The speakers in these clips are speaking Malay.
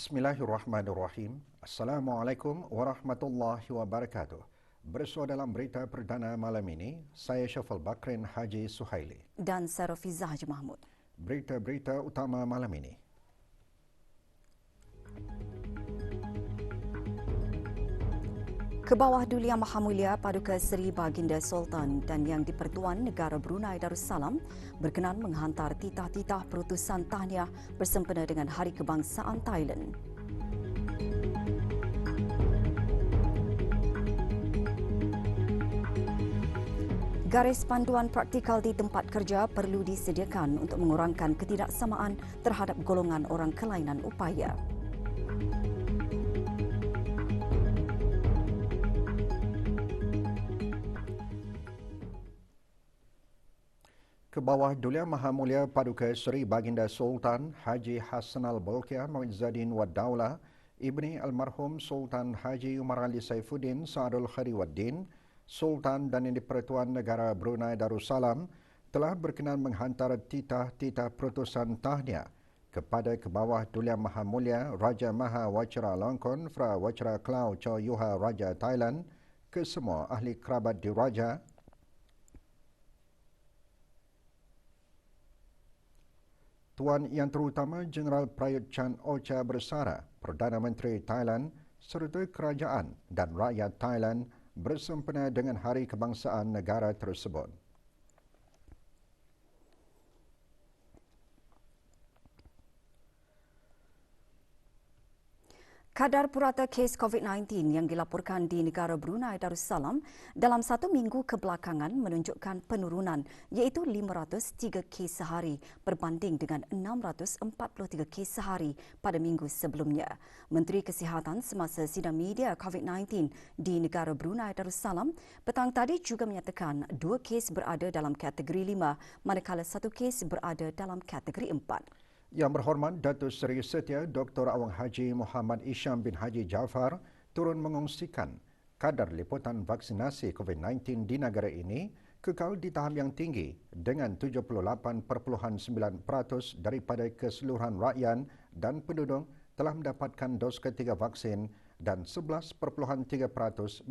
Bismillahirrahmanirrahim. Assalamualaikum warahmatullahi wabarakatuh. Bersua dalam berita perdana malam ini, saya Syafal Bakrin Haji Suhaili. Dan saya Rafiza Haji Mahmud. Berita-berita utama malam ini. Kebawah Duli Yang Maha Mulia Paduka Seri Baginda Sultan dan Yang di-Pertuan Negara Brunei Darussalam berkenan menghantar titah-titah perutusan tahniah bersempena dengan Hari Kebangsaan Thailand. Garis panduan praktikal di tempat kerja perlu disediakan untuk mengurangkan ketidaksamaan terhadap golongan orang kelainan upaya. Kebawah Duli Yang Maha Mulia Paduka Seri Baginda Sultan Haji Hassanal Bolkiah Muizzaddin Wad Daulah Ibni Almarhum Sultan Haji Umar Ali Saifuddin Sa'adul Khari Waddin, Sultan dan Yang di-Pertuan Negara Brunei Darussalam telah berkenan menghantar titah-titah perutusan tahniah kepada Kebawah Duli Yang Maha Mulia Raja Maha Vajiralongkorn Fra Vajiraklaw Chow Yuha Raja Thailand ke semua ahli kerabat diraja, Tuan Yang Terutama Jeneral Prayut Chan Ocha bersara Perdana Menteri Thailand serta kerajaan dan rakyat Thailand bersempena dengan Hari Kebangsaan negara tersebut. Kadar purata kes COVID-19 yang dilaporkan di negara Brunei Darussalam dalam satu minggu kebelakangan menunjukkan penurunan iaitu 503 kes sehari berbanding dengan 643 kes sehari pada minggu sebelumnya. Menteri Kesihatan semasa sidang media COVID-19 di negara Brunei Darussalam petang tadi juga menyatakan 2 kes berada dalam kategori 5 manakala 1 kes berada dalam kategori 4. Yang Berhormat Datuk Seri Setia Dr. Awang Haji Muhammad Isham bin Haji Jaafar turun mengongsikan kadar liputan vaksinasi COVID-19 di negara ini kekal di tahap yang tinggi dengan 78.9% daripada keseluruhan rakyat dan penduduk telah mendapatkan dos ketiga vaksin dan 11.3%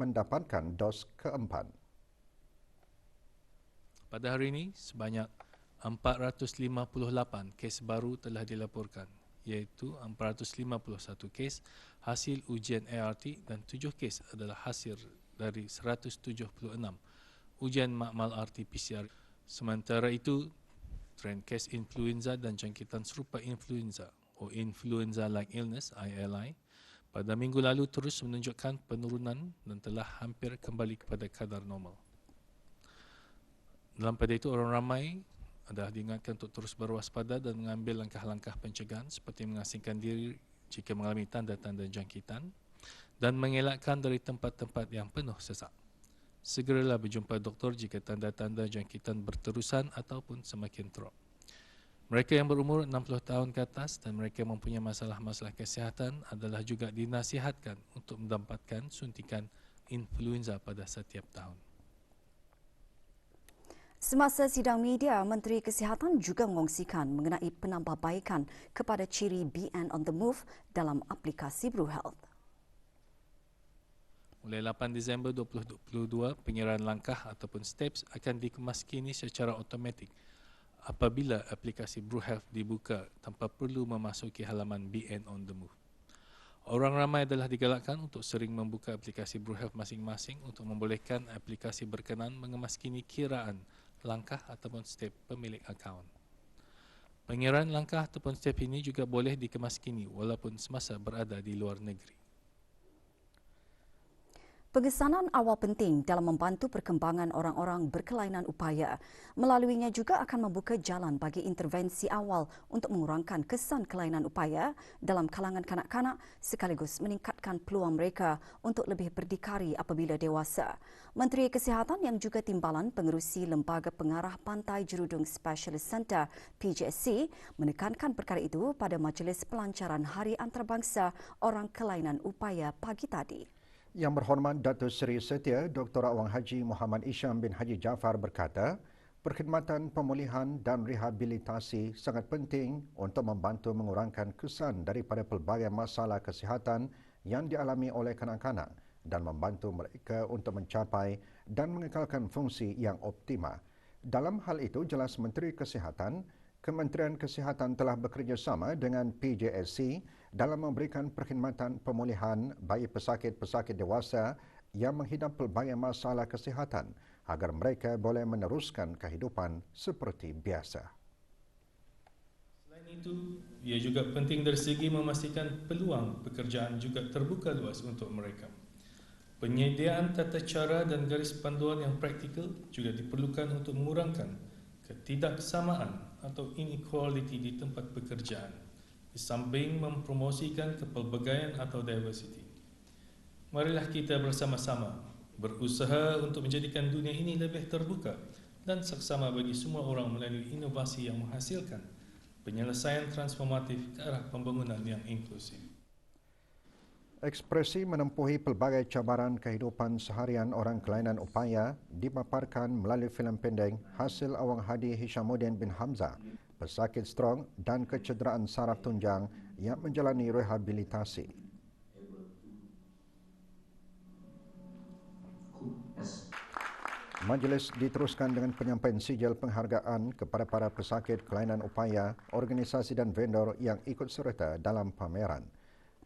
mendapatkan dos keempat. Pada hari ini, sebanyak 458 kes baru telah dilaporkan, iaitu 451 kes hasil ujian ART dan 7 kes adalah hasil dari 176 ujian makmal RT-PCR. Sementara itu, trend kes influenza dan jangkitan serupa influenza atau influenza-like illness ILI pada minggu lalu terus menunjukkan penurunan dan telah hampir kembali kepada kadar normal. Dalam pada itu, orang ramai adalah diingatkan untuk terus berwaspada dan mengambil langkah-langkah pencegahan seperti mengasingkan diri jika mengalami tanda-tanda jangkitan dan mengelakkan dari tempat-tempat yang penuh sesak. Segeralah berjumpa doktor jika tanda-tanda jangkitan berterusan ataupun semakin teruk. Mereka yang berumur 60 tahun ke atas dan mereka yang mempunyai masalah-masalah kesihatan adalah juga dinasihatkan untuk mendapatkan suntikan influenza pada setiap tahun. Semasa sidang media, Menteri Kesihatan juga mengongsikan mengenai penambahbaikan kepada ciri BN on the Move dalam aplikasi BruHealth. Mulai 8 Disember 2022, pengiraan langkah ataupun steps akan dikemaskini secara automatik apabila aplikasi BruHealth dibuka tanpa perlu memasuki halaman BN on the Move. Orang ramai adalah digalakkan untuk sering membuka aplikasi BruHealth masing-masing untuk membolehkan aplikasi berkenan mengemaskini kiraan langkah ataupun step pemilik akaun. Pengiraan langkah ataupun step ini juga boleh dikemaskini walaupun semasa berada di luar negeri. Pengesanan awal penting dalam membantu perkembangan orang-orang berkelainan upaya. Melaluinya juga akan membuka jalan bagi intervensi awal untuk mengurangkan kesan kelainan upaya dalam kalangan kanak-kanak sekaligus meningkatkan peluang mereka untuk lebih berdikari apabila dewasa. Menteri Kesihatan yang juga timbalan pengerusi Lembaga Pengarah Pantai Jerudong Specialist Centre PJSC menekankan perkara itu pada Majlis Pelancaran Hari Antarabangsa Orang Kelainan Upaya pagi tadi. Yang Berhormat Datuk Seri Setia Dr. Awang Haji Muhammad Isham bin Haji Jaafar berkata, Perkhidmatan pemulihan dan rehabilitasi sangat penting untuk membantu mengurangkan kesan daripada pelbagai masalah kesihatan yang dialami oleh kanak-kanak dan membantu mereka untuk mencapai dan mengekalkan fungsi yang optima. Dalam hal itu, jelas Menteri Kesihatan, Kementerian Kesihatan telah bekerjasama dengan PJSC dalam memberikan perkhidmatan pemulihan bagi pesakit-pesakit dewasa yang menghidap pelbagai masalah kesihatan agar mereka boleh meneruskan kehidupan seperti biasa. Selain itu, ia juga penting dari segi memastikan peluang pekerjaan juga terbuka luas untuk mereka. Penyediaan tata cara dan garis panduan yang praktikal juga diperlukan untuk mengurangkan ketidaksamaan atau inequality di tempat pekerjaan, di samping mempromosikan kepelbagaian atau diversity. Marilah kita bersama-sama berusaha untuk menjadikan dunia ini lebih terbuka dan saksama bagi semua orang melalui inovasi yang menghasilkan penyelesaian transformatif ke arah pembangunan yang inklusif. Ekspresi menempuhi pelbagai cabaran kehidupan seharian orang kelainan upaya dipaparkan melalui filem pendek hasil Awang Hadi Hishamuddin bin Hamzah, pesakit strok dan kecederaan saraf tunjang yang menjalani rehabilitasi. Majlis diteruskan dengan penyampaian sijil penghargaan kepada para pesakit kelainan upaya, organisasi dan vendor yang ikut serta dalam pameran.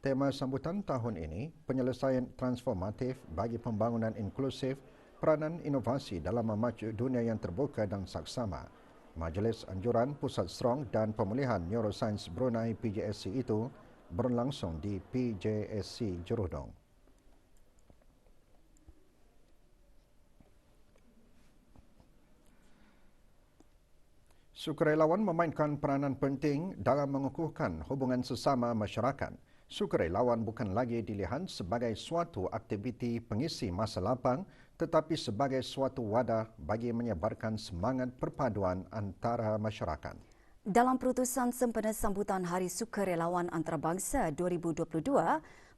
Tema sambutan tahun ini, penyelesaian transformatif bagi pembangunan inklusif, peranan inovasi dalam memacu dunia yang terbuka dan saksama. Majlis Anjuran Pusat Strong dan Pemulihan Neurosains Brunei PJSC itu berlangsung di PJSC Jerudong. Sukarelawan memainkan peranan penting dalam mengukuhkan hubungan sesama masyarakat. Sukarelawan bukan lagi dilihat sebagai suatu aktiviti pengisi masa lapang tetapi sebagai suatu wadah bagi menyebarkan semangat perpaduan antara masyarakat. Dalam perutusan sempena sambutan Hari Sukarelawan Antarabangsa 2022,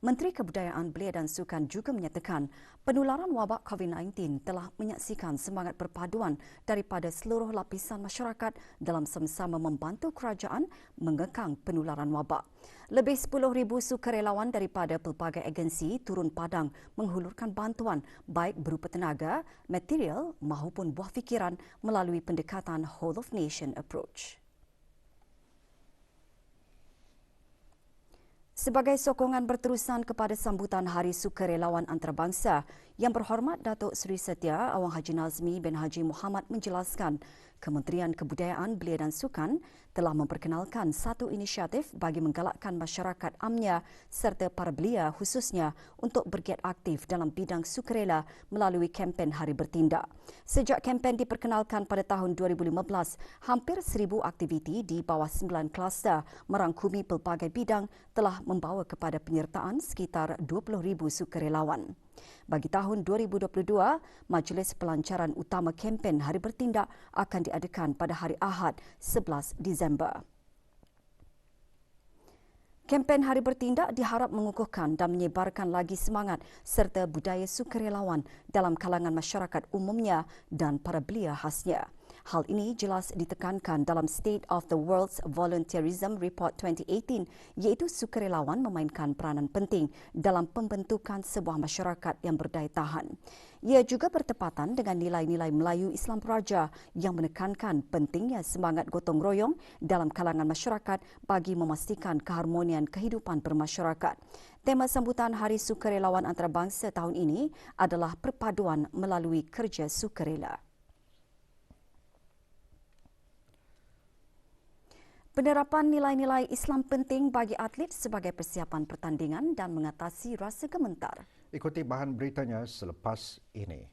Menteri Kebudayaan Belia dan Sukan juga menyatakan penularan wabak COVID-19 telah menyaksikan semangat perpaduan daripada seluruh lapisan masyarakat dalam sama-sama membantu kerajaan mengekang penularan wabak. Lebih 10,000 sukarelawan daripada pelbagai agensi turun padang menghulurkan bantuan baik berupa tenaga, material maupun buah fikiran melalui pendekatan Whole of Nation approach. Sebagai sokongan berterusan kepada sambutan Hari Sukarelawan Antarabangsa, Yang Berhormat Datuk Seri Setia Awang Haji Nazmi bin Haji Muhammad menjelaskan Kementerian Kebudayaan Belia dan Sukan telah memperkenalkan satu inisiatif bagi menggalakkan masyarakat amnya serta para belia khususnya untuk bergiat aktif dalam bidang sukarela melalui kempen Hari Bertindak. Sejak kempen diperkenalkan pada tahun 2015, hampir 1,000 aktiviti di bawah 9 kluster merangkumi pelbagai bidang telah membawa kepada penyertaan sekitar 20,000 sukarelawan. Bagi tahun 2022, Majlis Pelancaran Utama Kempen Hari Bertindak akan diadakan pada hari Ahad 11 Disember. Kempen Hari Bertindak diharap mengukuhkan dan menyebarkan lagi semangat serta budaya sukarelawan dalam kalangan masyarakat umumnya dan para belia khasnya. Hal ini jelas ditekankan dalam State of the World's Volunteerism Report 2018, iaitu sukarelawan memainkan peranan penting dalam pembentukan sebuah masyarakat yang berdaya tahan. Ia juga bertepatan dengan nilai-nilai Melayu Islam Praja yang menekankan pentingnya semangat gotong royong dalam kalangan masyarakat bagi memastikan keharmonian kehidupan bermasyarakat. Tema sambutan Hari Sukarelawan Antarabangsa tahun ini adalah perpaduan melalui kerja sukarela. Penerapan nilai-nilai Islam penting bagi atlet sebagai persiapan pertandingan dan mengatasi rasa gementar. Ikuti bahan beritanya selepas ini.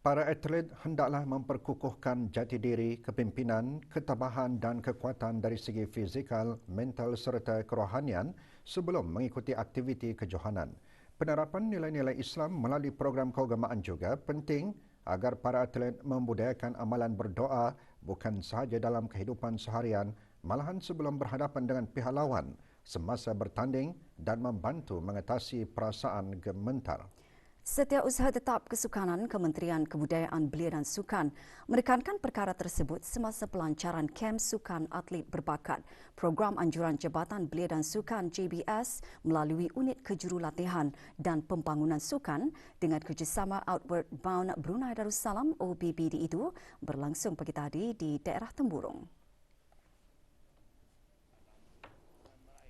Para atlet hendaklah memperkukuhkan jati diri, kepimpinan, ketabahan dan kekuatan dari segi fizikal, mental serta kerohanian sebelum mengikuti aktiviti kejohanan. Penerapan nilai-nilai Islam melalui program keagamaan juga penting agar para atlet membudayakan amalan berdoa bukan sahaja dalam kehidupan seharian, malahan sebelum berhadapan dengan pihak lawan semasa bertanding dan membantu mengatasi perasaan gementar. Setiausaha Tetap Kesukanan Kementerian Kebudayaan Belia dan Sukan menekankan perkara tersebut semasa pelancaran Kem Sukan Atlet Berbakat, program anjuran Jabatan Belia dan Sukan JBS melalui Unit Kejurulatihan dan Pembangunan Sukan dengan kerjasama Outward Bound Brunei Darussalam OBBD itu berlangsung pagi tadi di daerah Temburong.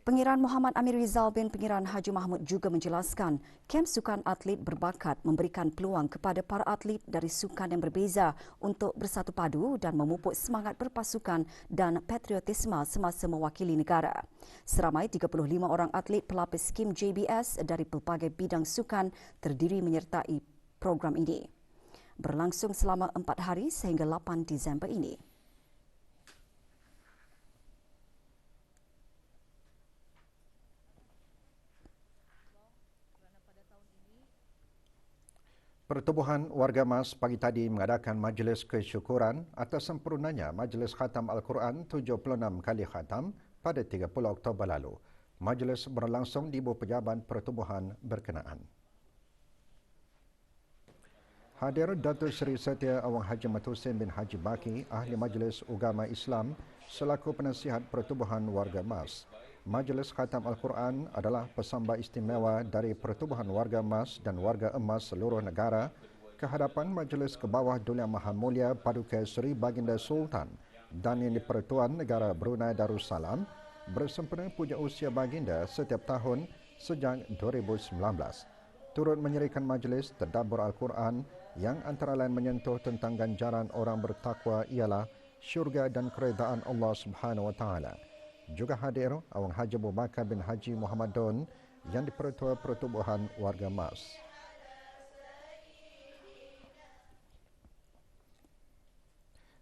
Pengiran Muhammad Amir Rizal bin Pengiran Haji Mahmud juga menjelaskan, Kem Sukan Atlet Berbakat memberikan peluang kepada para atlet dari sukan yang berbeza untuk bersatu padu dan memupuk semangat berpasukan dan patriotisme semasa mewakili negara. Seramai 35 orang atlet pelapis skim JBS dari pelbagai bidang sukan terdiri menyertai program ini. Berlangsung selama 4 hari sehingga 8 Disember ini. Pertubuhan Warga Mas pagi tadi mengadakan majlis kesyukuran atas sempurnanya Majlis Khatam Al-Quran 76 kali khatam pada 30 Oktober lalu. Majlis berlangsung di bawah pejabat pertubuhan berkenaan. Hadir Datuk Seri Setia Awang Haji Matusin bin Haji Baki, Ahli Majlis Ugama Islam selaku penasihat Pertubuhan Warga Mas. Majlis Khatam Al-Quran adalah pesambah istimewa dari Pertubuhan Warga Mas dan Warga Emas seluruh negara ke hadapan Majlis Kebawah Dulia Maha Mulia Paduka Seri Baginda Sultan dan Yang di-Pertuan Negara Brunei Darussalam bersempena puja usia baginda setiap tahun sejak 2019. Turut menyerikan majlis tadabbur Al-Quran yang antara lain menyentuh tentang ganjaran orang bertakwa ialah syurga dan keredaan Allah Subhanahu Wa Taala. Juga hadir Awang Haji Abu Bakar bin Haji Muhammad Don yang di-Pertua Pertubuhan Warga Mas.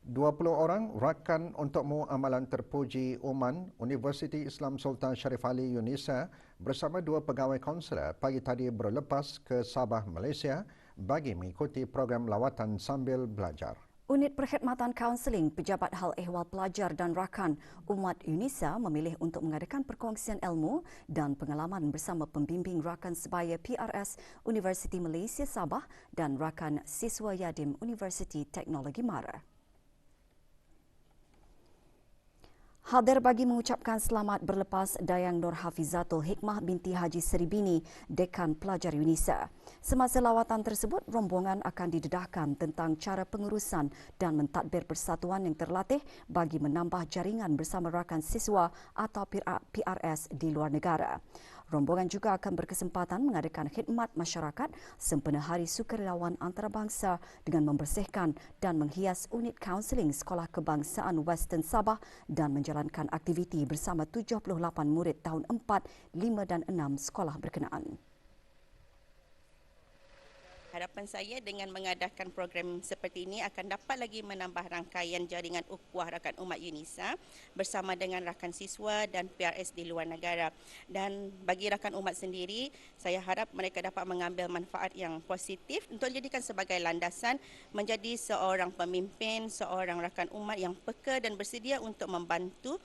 Dua 20 orang rakan untuk muamalan terpuji Oman Universiti Islam Sultan Sharif Ali UNISA bersama 2 pegawai konsulat pagi tadi berlepas ke Sabah, Malaysia bagi mengikuti program lawatan sambil belajar. Unit Perkhidmatan Kaunseling Pejabat Hal Ehwal Pelajar dan Rakan Umat UNISA memilih untuk mengadakan perkongsian ilmu dan pengalaman bersama pembimbing rakan sebaya PRS Universiti Malaysia Sabah dan rakan siswa Yadim Universiti Teknologi Mara. Hadir bagi mengucapkan selamat berlepas Dayang Nur Hafizatul Hikmah binti Haji Seribini, Dekan Pelajar UNISA. Semasa lawatan tersebut, rombongan akan didedahkan tentang cara pengurusan dan mentadbir persatuan yang terlatih bagi menambah jaringan bersama rakan siswa atau PRS di luar negara. Rombongan juga akan berkesempatan mengadakan khidmat masyarakat sempena Hari Sukarelawan Antarabangsa dengan membersihkan dan menghias unit kaunseling Sekolah Kebangsaan Western Sabah dan menjalankan aktiviti bersama 78 murid tahun 4, 5 dan 6 sekolah berkenaan. Harapan saya dengan mengadakan program seperti ini akan dapat lagi menambah rangkaian jaringan ukhuwah rakan umat UNISA bersama dengan rakan siswa dan PRS di luar negara. Dan bagi rakan umat sendiri, saya harap mereka dapat mengambil manfaat yang positif untuk dijadikan sebagai landasan menjadi seorang pemimpin, seorang rakan umat yang peka dan bersedia untuk membantu.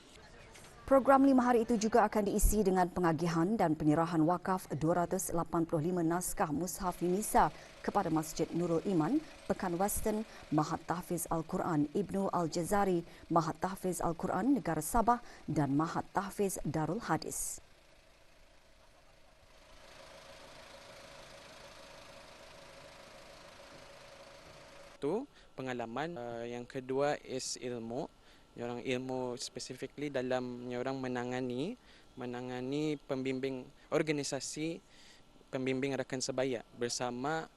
Program 5 hari itu juga akan diisi dengan pengagihan dan penyerahan wakaf 285 naskah Mushaf UNISA kepada Masjid Nurul Iman, Pekan Western, Mahat Tahfiz Al-Quran Ibnu Al-Jazari, Mahat Tahfiz Al-Quran Negara Sabah dan Mahat Tahfiz Darul Hadis. Itu pengalaman. Yang kedua is ilmu. Orang ilmu specifically dalam orang menangani pembimbing organisasi pembimbing rakan sebaya bersama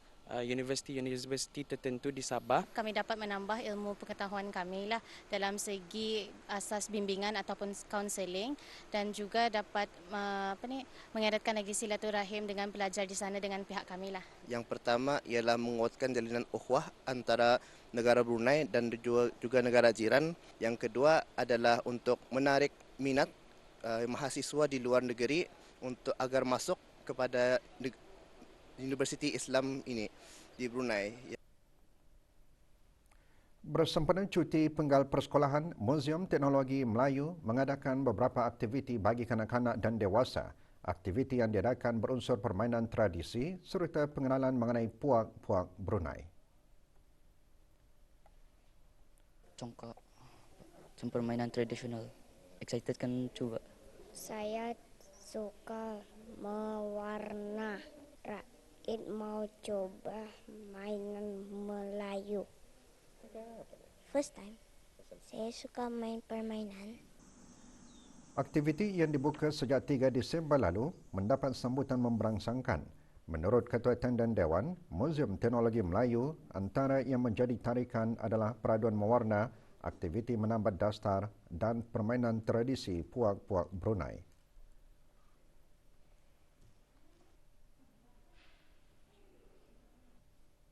universiti tertentu di Sabah. Kami dapat menambah ilmu pengetahuan kami lah dalam segi asas bimbingan ataupun kaunseling dan juga dapat mengeratkan lagi silaturahim dengan pelajar di sana dengan pihak kami lah. Yang pertama ialah menguatkan jalinan ukhuwah antara negara Brunei dan juga negara jiran. Yang kedua adalah untuk menarik minat mahasiswa di luar negeri untuk agar masuk kepada Universiti Islam ini di Brunei. Bersempena cuti penggal persekolahan, Muzium Teknologi Melayu mengadakan beberapa aktiviti bagi kanak-kanak dan dewasa. Aktiviti yang diadakan berunsur permainan tradisi serta pengenalan mengenai puak-puak Brunei. Congkak, permainan tradisional. Excited kan cuba? Saya suka mewarna. Rakyat mau coba mainan Melayu. First time. Saya suka main permainan. Aktiviti yang dibuka sejak 3 Disember lalu mendapat sambutan memberangsangkan. Menurut Ketua Tandan Dewan, Muzium Teknologi Melayu, antara yang menjadi tarikan adalah peraduan mewarna, aktiviti menambat dasar dan permainan tradisi puak-puak Brunei.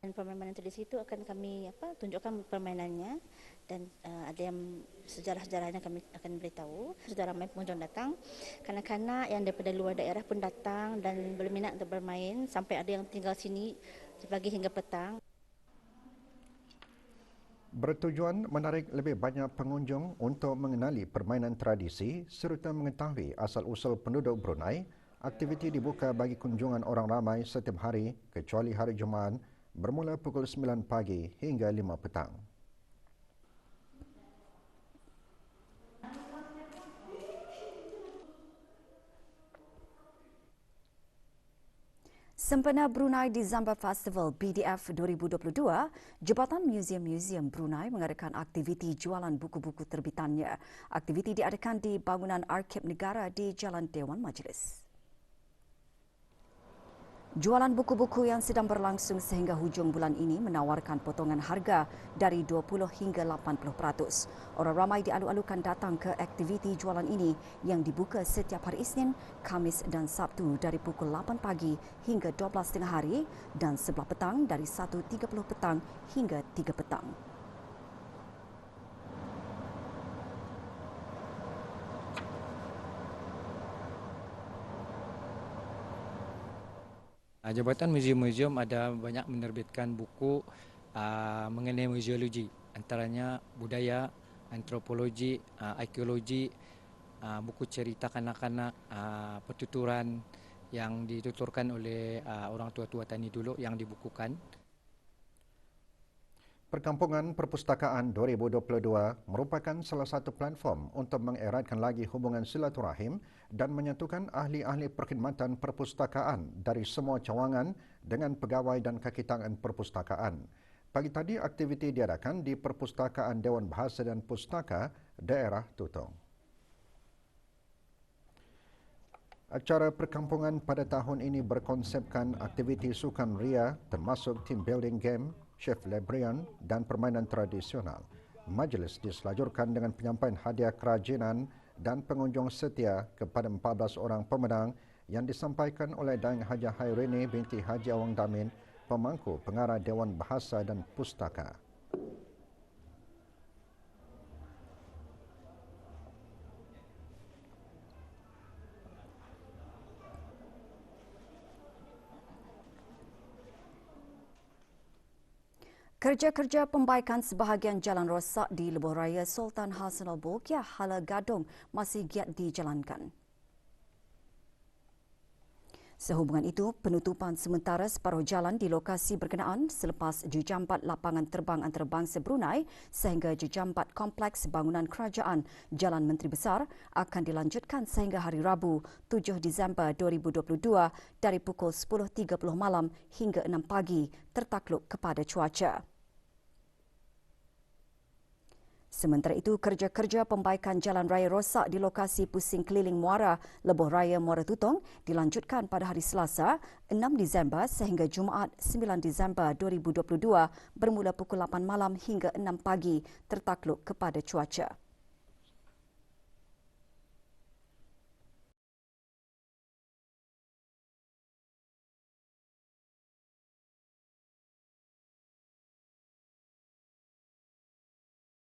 Dan permainan tradisi itu akan kami tunjukkan permainannya dan ada yang sejarah-sejarahnya kami akan beritahu. Sudah ramai pengunjung datang, kanak-kanak yang daripada luar daerah pun datang dan berminat untuk bermain sampai ada yang tinggal sini pagi hingga petang. Bertujuan menarik lebih banyak pengunjung untuk mengenali permainan tradisi serta mengetahui asal-usul penduduk Brunei, aktiviti dibuka bagi kunjungan orang ramai setiap hari kecuali hari Jumaat bermula pukul 9 pagi hingga 5 petang. Sempena Brunei December Festival BDF 2022, Jabatan Muzium-Muzium Brunei mengadakan aktiviti jualan buku-buku terbitannya. Aktiviti diadakan di bangunan Arkib Negara di Jalan Dewan Majlis. Jualan buku-buku yang sedang berlangsung sehingga hujung bulan ini menawarkan potongan harga dari 20 hingga 80%. Orang ramai dialu-alukan datang ke aktiviti jualan ini yang dibuka setiap hari Isnin, Khamis dan Sabtu dari pukul 8 pagi hingga 12.30 hari dan sebelah petang dari 1.30 petang hingga 3 petang. Jabatan muzium-muzium ada banyak menerbitkan buku mengenai muziologi, antaranya budaya, antropologi, arkeologi, buku cerita kanak-kanak, pertuturan yang dituturkan oleh orang tua-tua tani dulu yang dibukukan. Perkampungan Perpustakaan 2022 merupakan salah satu platform untuk mengeratkan lagi hubungan silaturahim dan menyatukan ahli-ahli perkhidmatan perpustakaan dari semua cawangan dengan pegawai dan kaki tangan perpustakaan. Pagi tadi aktiviti diadakan di Perpustakaan Dewan Bahasa dan Pustaka Daerah Tutong. Acara perkampungan pada tahun ini berkonsepkan aktiviti sukan ria termasuk team building game, chef librarian dan permainan tradisional. Majlis diselajurkan dengan penyampaian hadiah kerajinan dan pengunjung setia kepada 14 orang pemenang yang disampaikan oleh Daeng Haja Hairini binti Haji Awang Damin, pemangku pengarah Dewan Bahasa dan Pustaka. Kerja-kerja pembaikan sebahagian jalan rosak di Lebuh Raya Sultan Hassanal Bolkiah Hala Gadong masih giat dijalankan. Sehubungan itu, penutupan sementara separuh jalan di lokasi berkenaan selepas jejampat lapangan terbang antarabangsa Brunei sehingga jejampat kompleks bangunan kerajaan Jalan Menteri Besar akan dilanjutkan sehingga hari Rabu 7 Disember 2022 dari pukul 10.30 malam hingga 6 pagi tertakluk kepada cuaca. Sementara itu, kerja-kerja pembaikan jalan raya rosak di lokasi pusing keliling Muara, Lebuh Raya Muara Tutong dilanjutkan pada hari Selasa, 6 Disember sehingga Jumaat 9 Disember 2022 bermula pukul 8 malam hingga 6 pagi tertakluk kepada cuaca.